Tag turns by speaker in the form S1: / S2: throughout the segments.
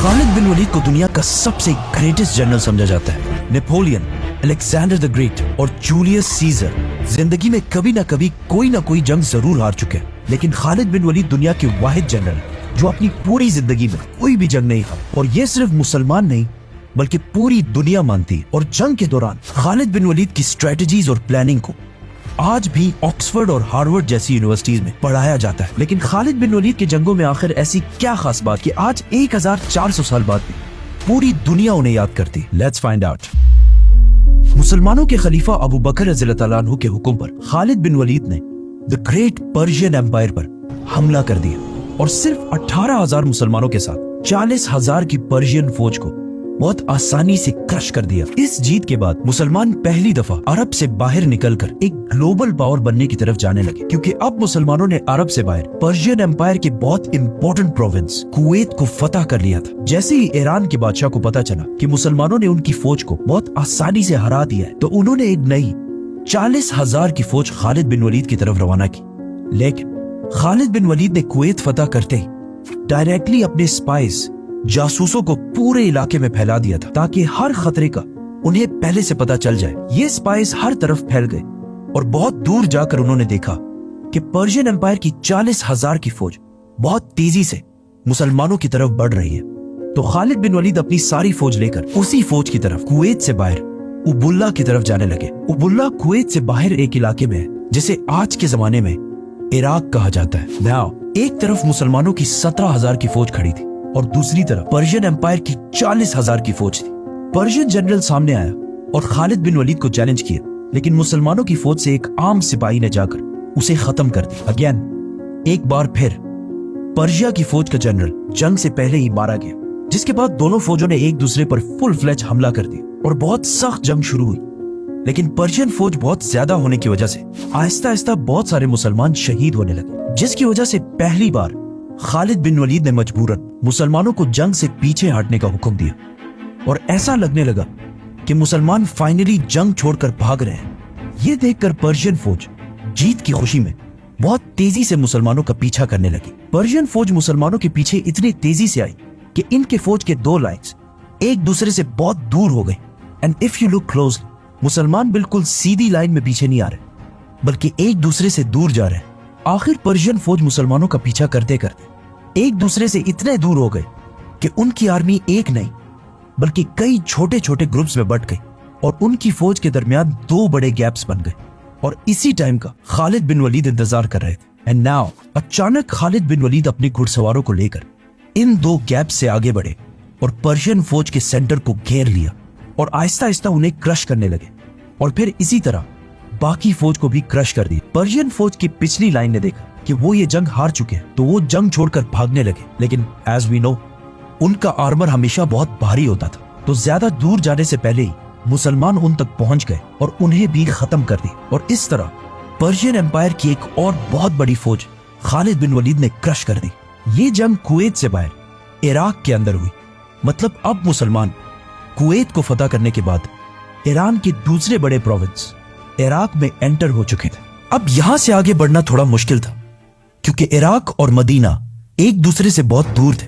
S1: खालिद बिन वलीद को दुनिया का सबसे ग्रेटेस्ट जनरल समझा जाता है। नेपोलियन, अलेक्जेंडर द ग्रेट और जूलियस सीजर जिंदगी में कभी ना कभी कोई ना कोई जंग जरूर हार चुके हैं, लेकिन खालिद बिन वलीद दुनिया के वाहिद जनरल जो अपनी पूरी जिंदगी में कोई भी जंग नहीं हारा। और ये सिर्फ मुसलमान नहीं बल्कि पूरी दुनिया मानती है। और जंग के दौरान खालिद बिन वलीद की स्ट्रेटजीज और प्लानिंग को आज भी ऑक्सफोर्ड और हार्वर्ड जैसी यूनिवर्सिटीज में पढ़ाया जाता है। लेकिन खालिद बिन वलीद के जंगों में आखिर ऐसी क्या खास बात कि आज 1400 साल बाद भी पूरी दुनिया उन्हें याद करती। Let's find out. मुसलमानों के खलीफा अबू बकर रज़ियल्लाहु तआला अन्हु के हुक्म पर खालिद बिन वलीद ने द ग्रेट पर्शियन एम्पायर पर हमला कर दिया और सिर्फ 18,000 मुसलमानों के साथ 40,000 की पर्शियन फौज को बहुत आसानी से क्रश कर दिया। इस जीत के बाद मुसलमान पहली दफा अरब से बाहर निकलकर एक ग्लोबल पावर बनने की तरफ जाने लगे, क्योंकि अब मुसलमानों ने अरब से बाहर पर्शियन एम्पायर के बहुत इंपॉर्टेंट प्रोविंस कुवैत को फतह कर लिया था। जैसे ही ईरान के बादशाह को पता चला कि मुसलमानों ने उनकी फौज को बहुत आसानी से हरा दिया है, तो उन्होंने एक नई 40,000 की फौज खालिद बिन वलीद की तरफ रवाना की। लेकिन खालिद बिन वलीद ने कुवैत फतह करते ही डायरेक्टली अपने स्पाइस जासूसों को पूरे इलाके में फैला दिया था, ताकि हर खतरे का उन्हें पहले से पता चल जाए। ये स्पाइस हर तरफ फैल गए और बहुत दूर जाकर उन्होंने देखा कि पर्शियन एम्पायर की 40,000 की फौज बहुत तेजी से मुसलमानों की तरफ बढ़ रही है। तो खालिद बिन वलीद अपनी सारी फौज लेकर उसी फौज की तरफ कुवैत से बाहर उबुल्ला की तरफ जाने लगे। उबुल्ला कुवैत से बाहर एक इलाके में है जिसे आज के जमाने में इराक कहा जाता है। नाउ एक तरफ मुसलमानों की 17,000 की फौज खड़ी थी और दूसरी तरफ पर्शियन एम्पायर की 40,000 की फौज थी। पर्शियन जनरल सामने आया और खालिद बिन वलीद को चैलेंज किया, लेकिन मुसलमानों की फौज से एक आम सिपाही ने जाकर उसे खत्म कर दिया। अगेन एक बार फिर पर्शिया की फौज का जनरल जंग से पहले ही मारा गया, जिसके बाद दोनों फौजों ने एक दूसरे पर फुल फ्लेज हमला कर दिया और बहुत सख्त जंग शुरू हुई। लेकिन पर्शियन फौज बहुत ज्यादा होने की वजह से आहिस्ता आहिस्ता बहुत सारे मुसलमान शहीद होने लगे, जिसकी वजह से पहली बार खालिद बिन वलीद ने मजबूरन मुसलमानों को जंग से पीछे हटने का हुक्म दिया। और ऐसा लगने लगा कि मुसलमान फाइनली जंग छोड़कर भाग रहे हैं। ये देखकर पर्शियन फौज जीत की खुशी में बहुत तेजी से मुसलमानों का पीछा करने लगी। पर्शियन फौज मुसलमानों के पीछे इतनी तेजी से आई कि इनके फौज के दो लाइन्स एक दूसरे से बहुत दूर हो गई। And if you look closely, मुसलमान बिल्कुल सीधी लाइन में पीछे नहीं आ रहे, बल्कि एक दूसरे से दूर जा रहे हैं। आखिर पर्शियन फौज मुसलमानों का पीछा करते करते एक दूसरे से इतने दूर हो गए कि उनकी आर्मी एक नहीं बल्कि कई छोटे छोटे ग्रुप्स में बंट गई और उनकी फौज के दरमियान दो बड़े गैप्स बन गए। और इसी टाइम का खालिद बिन वलीद इंतजार कर रहे थे। एंड नाउ अचानक खालिद बिन वलीद अपने घुड़सवारों को लेकर इन दो गैप्स से आगे बढ़े और पर्शियन फौज के सेंटर को घेर लिया और आहिस्ता आहिस्ता उन्हें क्रश करने लगे। और फिर इसी तरह बाकी फौज को भी क्रश कर दी। पर्शियन फौज की पिछली लाइन ने देखा कि वो ये जंग हार चुके हैं, तो वो जंग छोड़कर भागने लगे। लेकिन एज वी नो, उनका आर्मर हमेशा बहुत भारी होता था, तो ज्यादा दूर जाने से पहले ही मुसलमान उन तक पहुंच गए और उन्हें भी खत्म कर दी। और इस तरह पर्शियन एम्पायर की एक और बहुत बड़ी फौज खालिद बिन वलीद ने क्रश कर दी। ये जंग कुवैत से बाहर इराक के अंदर हुई। मतलब अब मुसलमान कुवैत को फतह करने के बाद ईरान के दूसरे बड़े प्रोविंस इराक में एंटर हो चुके थे। अब यहां से आगे बढ़ना थोड़ा मुश्किल था, क्योंकि इराक और मदीना एक दूसरे से बहुत दूर थे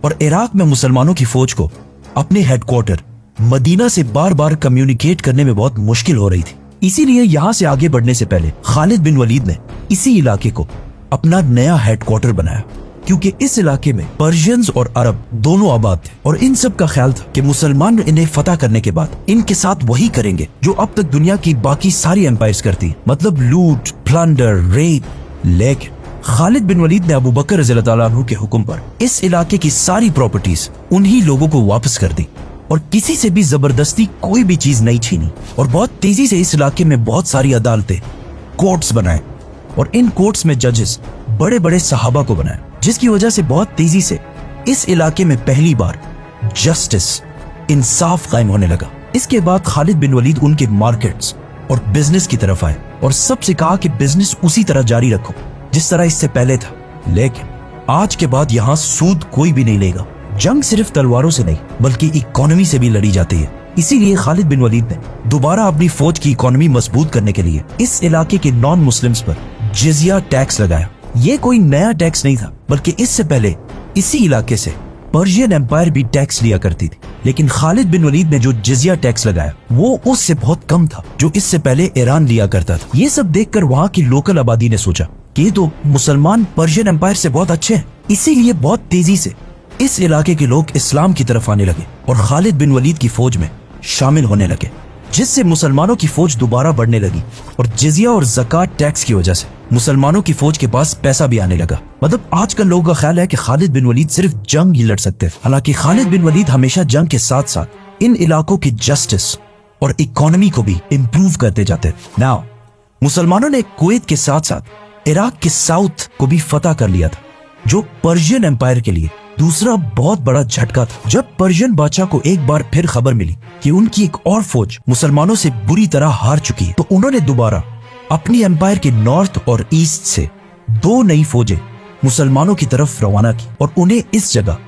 S1: और इराक में मुसलमानों की फौज को अपने हेडक्वार्टर मदीना से बार बार कम्युनिकेट करने में बहुत मुश्किल हो रही थी। इसीलिए यहां से आगे बढ़ने से पहले खालिद बिन वलीद ने इसी इलाके को अपना नया हेडक्वार्टर बनाया, क्योंकि इस इलाके में पर्शियंस और अरब दोनों आबाद थे और इन सब का ख्याल था कि मुसलमान इन्हें फतह करने के बाद इनके साथ वही करेंगे जो अब तक दुनिया की बाकी सारी एम्पायर्स करती हैं, मतलब लूट, प्लंडर, रेप। लेकिन खालिद बिन वलीद ने अबू बकर रज़ियल्लाहु तआला अन्हु के हुक्म पर इस इलाके की सारी प्रॉपर्टीज उन्हीं लोगों को वापस कर दी और किसी से भी जबरदस्ती कोई भी चीज नहीं छीनी। और बहुत तेजी से इस इलाके में बहुत सारी अदालतें, कोर्ट्स बनाए और इन कोर्ट्स में जजेस बड़े बड़े सहाबा को बनाए, जिसकी वजह से बहुत तेजी से इस इलाके में पहली बार जस्टिस, इंसाफ कायम होने लगा। इसके बाद खालिद बिन वलीद उनके मार्केट्स और बिजनेस की तरफ आए और सबसे कहा कि बिजनेस उसी तरह जारी रखो जिस तरह इससे पहले था। लेकिन आज के बाद यहाँ सूद कोई भी नहीं लेगा। जंग सिर्फ तलवारों से नहीं बल्कि इकोनॉमी से भी लड़ी जाती है। इसीलिए खालिद बिन वलीद ने दोबारा अपनी फौज की इकोनॉमी मजबूत करने के लिए इस इलाके के नॉन मुस्लिम्स पर जिजिया टैक्स लगाया। ये कोई नया टैक्स नहीं था, बल्कि इससे पहले इसी इलाके से पर्शियन एम्पायर भी टैक्स लिया करती थी, लेकिन खालिद बिन वलीद ने जो जिजिया टैक्स लगाया वो उससे बहुत कम था जो इससे पहले ईरान लिया करता था। ये सब देखकर वहाँ की लोकल आबादी ने सोचा कि ये तो मुसलमान पर्शियन एम्पायर से बहुत अच्छे हैं, इसीलिए बहुत तेजी से इस इलाके के लोग इस्लाम की तरफ आने लगे और खालिद बिन वलीद की फौज में शामिल होने लगे, जिससे मुसलमानों की फौज दोबारा बढ़ने लगी और जिजिया और ज़कात टैक्स की वजह से मुसलमानों की फौज के पास पैसा भी आने लगा। मतलब आजकल लोगों का ख्याल है कि खालिद बिन वलीद सिर्फ जंग ही लड़ सकते थे, हालांकि खालिद बिन वलीद हमेशा जंग के साथ साथ इन इलाकों की जस्टिस और इकोनॉमी को भी इम्प्रूव करते जाते थे। नाउ मुसलमानों ने कुवैत के साथ साथ इराक के साउथ को भी फतह कर लिया था, जो पर्शियन एम्पायर के लिए दूसरा बहुत बड़ा झटका था। जब पर्शियन बादशाह को एक बार फिर खबर मिली कि उनकी एक और फौज मुसलमानों से बुरी तरह हार चुकी है, तो उन्होंने दोबारा अपनी एम्पायर के नॉर्थ और ईस्ट से 2 नई फौजें मुसलमानों की तरफ रवाना की और उन्हें इस जगह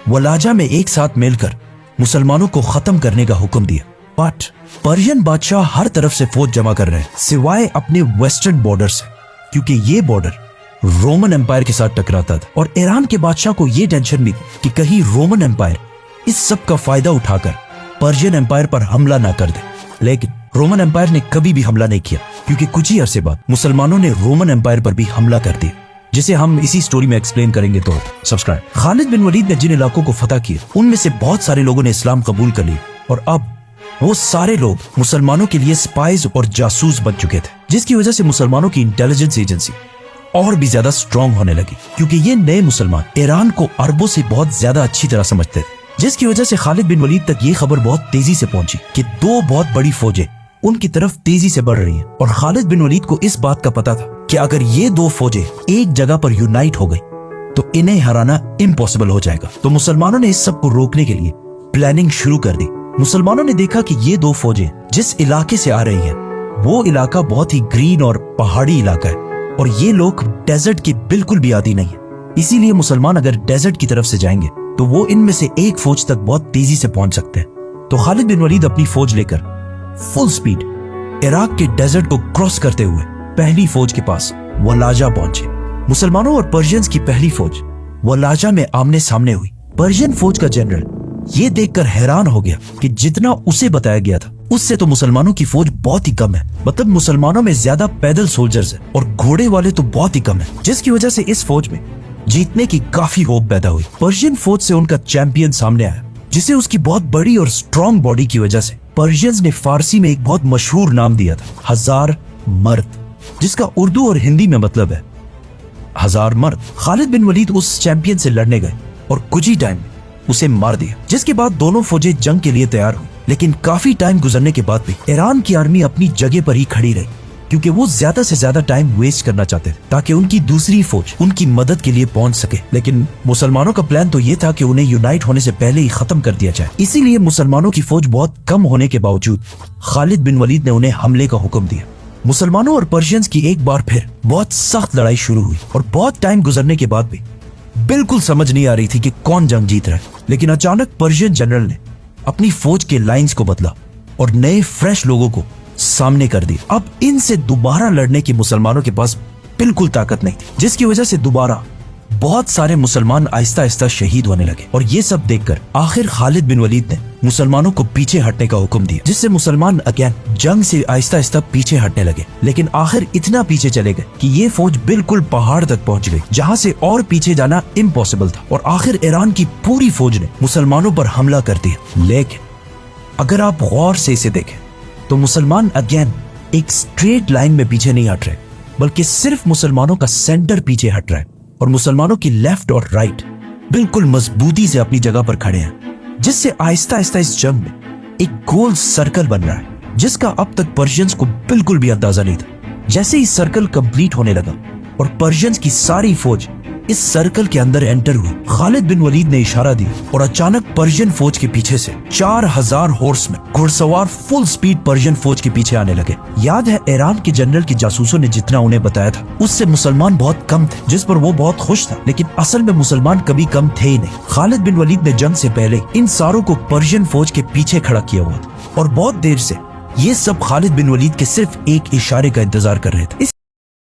S1: वलाजा में एक साथ मिलकर मुसलमानों को खत्म करने का हुक्म दिया। बट पर्शियन बादशाह हर तरफ से फौज जमा कर रहे हैं सिवाय अपने वेस्टर्न बॉर्डर से, क्योंकि ये बॉर्डर रोमन एम्पायर के साथ टकराता था और ईरान के बादशाह को यह टेंशन भी थी कि कहीं रोमन एम्पायर इस सब का फायदा उठाकर पर्शियन एम्पायर पर हमला ना कर दे। लेकिन रोमन एम्पायर ने कभी भी हमला नहीं किया, क्योंकि कुछ ही अरसे बाद मुसलमानों ने रोमन एम्पायर पर भी हमला कर दिया, जिसे हम इसी स्टोरी में एक्सप्लेन करेंगे। तो सब्सक्राइब। खालिद बिन वलीद ने जिन इलाकों को फतह किया उनमें से बहुत सारे लोगों ने इस्लाम कबूल कर लिया और अब वो सारे लोग मुसलमानों के लिए स्पाइज और जासूस बन चुके थे, जिसकी वजह से मुसलमानों की इंटेलिजेंस एजेंसी और भी ज्यादा स्ट्रॉन्ग होने लगी, क्योंकि ये नए मुसलमान ईरान को अरबों से बहुत ज्यादा अच्छी तरह समझते थे, जिसकी वजह से खालिद बिन वलीद तक ये खबर बहुत तेजी से पहुंची कि 2 बहुत बड़ी फौजें उनकी तरफ तेजी से बढ़ रही हैं। और खालिद बिन वलीद को इस बात का पता था कि अगर ये 2 फौजें एक जगह पर यूनाइट हो गई तो इन्हें हराना इम्पॉसिबल हो जाएगा। तो मुसलमानों ने इस सब को रोकने के लिए प्लानिंग शुरू कर दी। मुसलमानों ने देखा कि ये 2 फौजें जिस इलाके से आ रही हैं वो इलाका बहुत ही ग्रीन और पहाड़ी इलाका है और ये लोग डेजर्ट के बिल्कुल भी आदी नहीं है, इसीलिए मुसलमान अगर डेजर्ट की तरफ से जाएंगे तो वो इनमें से एक फौज तक बहुत तेजी से पहुंच सकते हैं। तो खालिद बिन वलीद अपनी फौज लेकर फुल स्पीड इराक के डेजर्ट को क्रॉस करते हुए पहली फौज के पास वलाजा पहुंचे। मुसलमानों और पर्शियंस की पहली फौज वलाजा में आमने सामने हुई। पर्शियन फौज का जनरल ये देखकर हैरान हो गया कि जितना उसे बताया गया था उससे तो मुसलमानों की फौज बहुत ही कम है। मतलब मुसलमानों में ज्यादा पैदल सोल्जर्स हैं और घोड़े वाले तो बहुत ही कम है, जिसकी वजह से इस फौज में जीतने की काफी होप पैदा हुई। पर्शियन फौज से उनका चैंपियन सामने आया, जिसे उसकी बहुत बड़ी और स्ट्रॉन्ग बॉडी की वजह से पर्शियंस ने फारसी में एक बहुत मशहूर नाम दिया था, हजार मर्द, जिसका उर्दू और हिंदी में मतलब है हजार मर्द। खालिद बिन वलीद उस चैंपियन से लड़ने गए और कुछ ही टाइम में उसे मार दिया, जिसके बाद दोनों फौजें जंग के लिए तैयार हुई। लेकिन काफी टाइम गुजरने के बाद भी ईरान की आर्मी अपनी जगह पर ही खड़ी रही, क्योंकि वो ज्यादा से ज्यादा टाइम वेस्ट करना चाहते थे ताकि उनकी दूसरी फौज उनकी मदद के लिए पहुंच सके। लेकिन मुसलमानों का प्लान तो ये था कि उन्हें यूनाइट होने से पहले ही खत्म कर दिया जाए। इसीलिए मुसलमानों की फौज बहुत कम होने के बावजूद खालिद बिन वलीद ने उन्हें हमले का हुक्म दिया। मुसलमानों और पर्शियंस की एक बार फिर बहुत सख्त लड़ाई शुरू हुई और बहुत टाइम गुजरने के बाद भी बिल्कुल समझ नहीं आ रही थी कि कौन जंग जीत रहा है। लेकिन अचानक पर्शियन जनरल ने अपनी फौज के लाइंस को बदला और नए फ्रेश लोगों को सामने कर दिया। अब इनसे दोबारा लड़ने की मुसलमानों के पास बिल्कुल ताकत नहीं थी, जिसकी वजह से दोबारा बहुत सारे मुसलमान आहिस्ता आहिस्ता शहीद होने लगे। और ये सब देखकर आखिर खालिद बिन वलीद ने मुसलमानों को पीछे हटने का हुक्म दिया, जिससे मुसलमान अगेन जंग से आहिस्ता आहिस्ता पीछे हटने लगे। लेकिन आखिर इतना पीछे चले गए कि ये फौज बिल्कुल पहाड़ तक पहुंच गई, जहां से और पीछे जाना इम्पॉसिबल था। और आखिर ईरान की पूरी फौज ने मुसलमानों पर हमला कर दिया। लेकिन अगर आप गौर से इसे देखें तो मुसलमान अगेन एक स्ट्रेट लाइन में पीछे नहीं हट रहे, बल्कि सिर्फ मुसलमानों का सेंटर पीछे हट रहा है और मुसलमानों की लेफ्ट और राइट बिल्कुल मजबूती से अपनी जगह पर खड़े हैं, जिससे आहिस्ता आहिस्ता इस जंग में एक गोल सर्कल बन रहा है, जिसका अब तक पर्शियंस को बिल्कुल भी अंदाजा नहीं था। जैसे ही सर्कल कंप्लीट होने लगा और पर्शियंस की सारी फौज इस सर्कल के अंदर एंटर हुई, खालिद बिन वलीद ने इशारा दिया और अचानक पर्शियन फौज के पीछे से 4000 हॉर्समैन घुड़सवार फुल स्पीड पर्शियन फौज के पीछे आने लगे। याद है ईरान के जनरल की जासूसों ने जितना उन्हें बताया था उससे मुसलमान बहुत कम थे, जिस पर वो बहुत खुश था। लेकिन असल में मुसलमान कभी कम थे ही नहीं। खालिद बिन वलीद ने जंग से पहले इन सारों को पर्शियन फौज के पीछे खड़ा किया हुआ था और बहुत देर से ये सब खालिद बिन वलीद के सिर्फ एक इशारे का इंतजार कर रहे थे।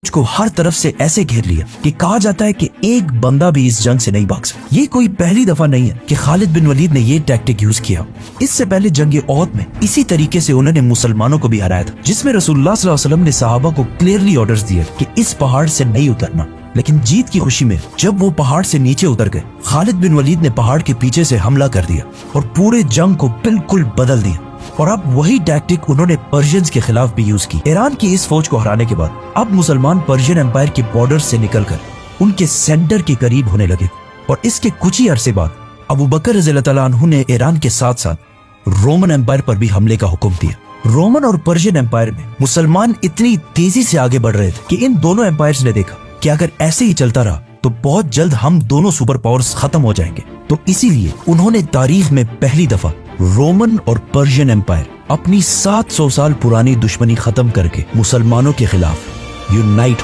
S1: को हर तरफ से ऐसे घेर लिया कि कहा जाता है कि एक बंदा भी इस जंग से नहीं भाग सका। ये कोई पहली दफा नहीं है कि खालिद बिन वलीद ने ये टैक्टिक यूज किया। इससे पहले जंग ओहद में इसी तरीके से उन्होंने मुसलमानों को भी हराया था, जिसमें रसूलुल्लाह सल्लल्लाहु अलैहि वसल्लम ने सहाबा को क्लियरली ऑर्डर्स दिए कि इस पहाड़ से नहीं उतरना। लेकिन जीत की खुशी में जब वो पहाड़ से नीचे उतर गए, खालिद बिन वलीद ने पहाड़ के पीछे से हमला कर दिया और पूरे जंग को बिल्कुल बदल दिया। और अब वही टैक्टिक उन्होंने पर्शियंस के खिलाफ भी यूज की। ईरान की इस फौज को हराने के बाद अब मुसलमान पर्शियन एम्पायर के बॉर्डर से निकलकर उनके सेंटर के करीब होने लगे और इसके कुछ ही अरसे बाद अबू बकर रज़ियल्लाहु तआला अन्हु ने ईरान के साथ साथ रोमन एम्पायर पर भी हमले का हुक्म दिया। रोमन और पर्शियन एम्पायर में मुसलमान इतनी तेजी से आगे बढ़ रहे थे कि इन दोनों एम्पायर्स ने देखा कि अगर ऐसे ही चलता रहा तो बहुत जल्द हम दोनों सुपर पावर्स खत्म हो जाएंगे। तो इसीलिए उन्होंने तारीख में पहली दफा रोमन और पर्शियन एम्पायर अपनी 700 साल पुरानी दुश्मनी खत्म करके मुसलमानों के खिलाफ यूनाइट